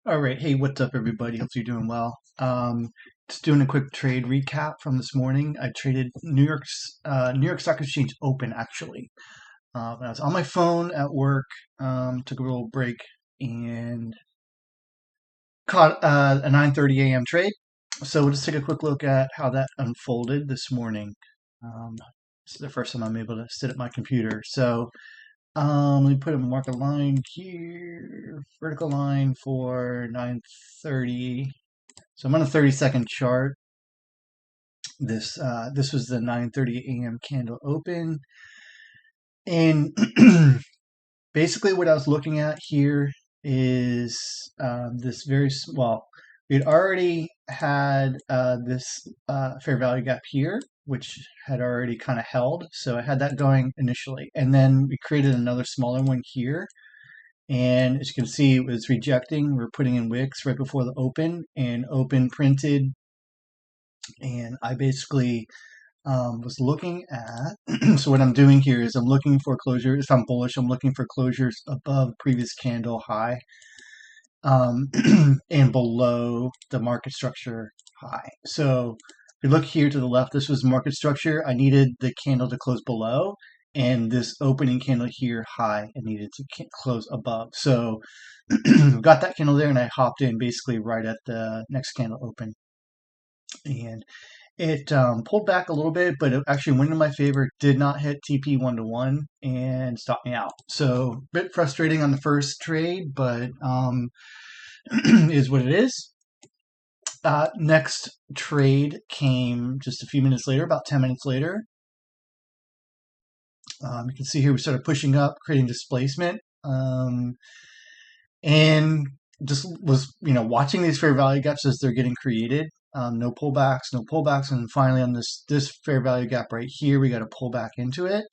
All right. Hey, what's up, everybody? Hope you're doing well. Just doing a quick trade recap from this morning. I traded New York Stock Exchange Open actually. I was on my phone at work, took a little break and caught a 9:30 a.m. trade. So we'll just take a quick look at how that unfolded this morning. This is the first time I'm able to sit at my computer. So let me put a marker line here, vertical line for 9:30. So I'm on a 30-second chart. This was the 9:30 a.m. candle open, and basically what I was looking at here is this well. We had already had this fair value gap here, which had already kind of held. So I had that going initially, and then we created another smaller one here. And as you can see, it was rejecting. We're putting in wicks right before the open, and open printed. And I basically was looking at, so what I'm doing here is I'm looking for closure. If I'm bullish, I'm looking for closures above previous candle high and below the market structure high. So if you look here to the left, this was market structure. I needed the candle to close below, and this opening candle here high, I needed to close above. So got that candle there, and I hopped in basically right at the next candle open. And it pulled back a little bit, but it actually went in my favor. Did not hit TP 1-to-1 and stopped me out. So a bit frustrating on the first trade, but is what it is. Next trade came just a few minutes later, about 10 minutes later. You can see here we started pushing up, creating displacement, and just was watching these fair value gaps as they're getting created. No pullbacks, and finally on this fair value gap right here, we got to pull back into it.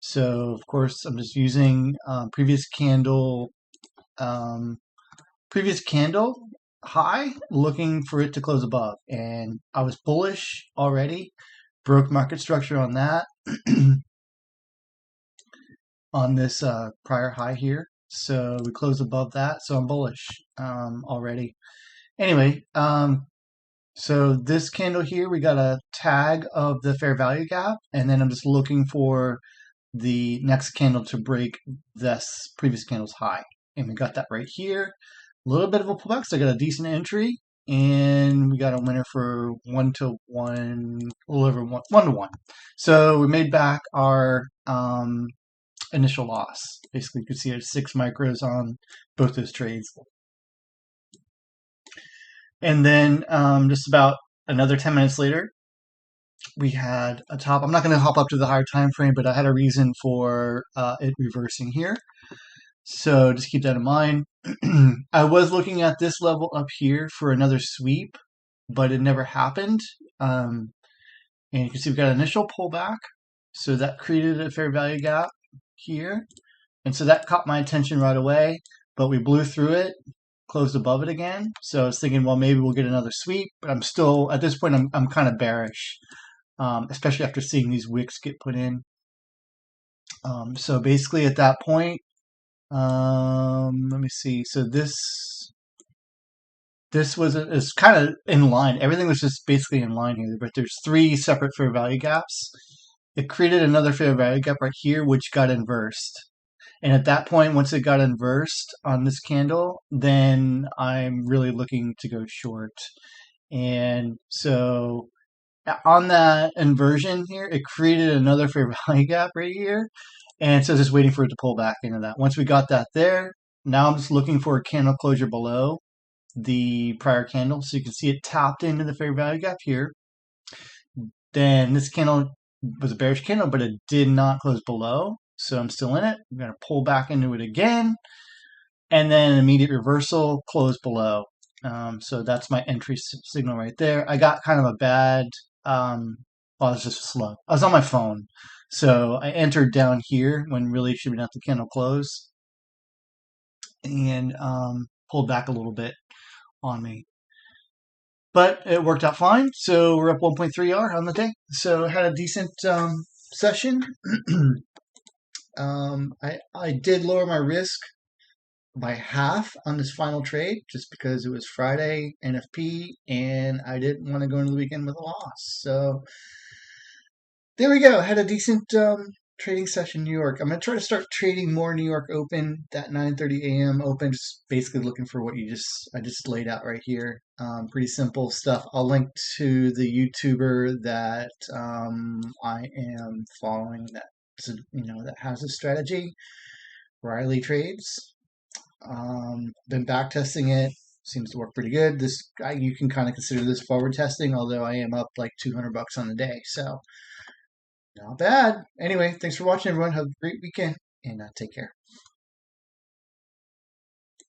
So of course I'm just using previous candle high, looking for it to close above, and I was bullish already, broke market structure on that on this prior high here. So we closed above that, so I'm bullish already. Anyway, so this candle here, we got a tag of the fair value gap, and then I'm just looking for the next candle to break this previous candle's high. And we got that right here. A little bit of a pullback, so I got a decent entry, and we got a winner for 1-to-1, a little over 1-to-1. So we made back our initial loss. Basically, you can see it's 6 micros on both those trades. And then just about another 10 minutes later, we had a top. I'm not going to hop up to the higher time frame, but I had a reason for it reversing here. So just keep that in mind. I was looking at this level up here for another sweep, but it never happened. And you can see we've got an initial pullback. So that created a fair value gap here. And so that caught my attention right away, but we blew through it, closed above it again. So I was thinking, well, maybe we'll get another sweep, but I'm still, at this point, I'm kind of bearish, especially after seeing these wicks get put in. So basically at that point, let me see. So this is kind of in line. Everything was just basically in line here, but there's 3 separate fair value gaps. It created another fair value gap right here, which got inversed. And at that point, once it got inversed on this candle, then I'm really looking to go short. And so on that inversion here, it created another fair value gap right here. And so just waiting for it to pull back into that. Once we got that there, now I'm just looking for a candle closure below the prior candle. So you can see it tapped into the fair value gap here. Then this candle was a bearish candle, but it did not close below. So I'm still in it. I'm going to pull back into it again. And then an immediate reversal, close below. So that's my entry signal right there. I got kind of a bad, well, it was just slow. I was on my phone. So I entered down here when really it should be at the candle close. And pulled back a little bit on me. But it worked out fine. So we're up 1.3R on the day. So had a decent session. I did lower my risk by half on this final trade just because it was Friday NFP and I didn't want to go into the weekend with a loss. So there we go. Had a decent trading session in New York. I'm gonna try to start trading more New York Open, that 9:30 a.m. Open. Just basically looking for what I just laid out right here. Pretty simple stuff. I'll link to the YouTuber that I am following that that has a strategy. Riley Trades. Been back testing it. Seems to work pretty good. This guy, you can kind of consider this forward testing, although I am up like $200 on the day. So not bad. Anyway, thanks for watching, everyone. Have a great weekend and take care.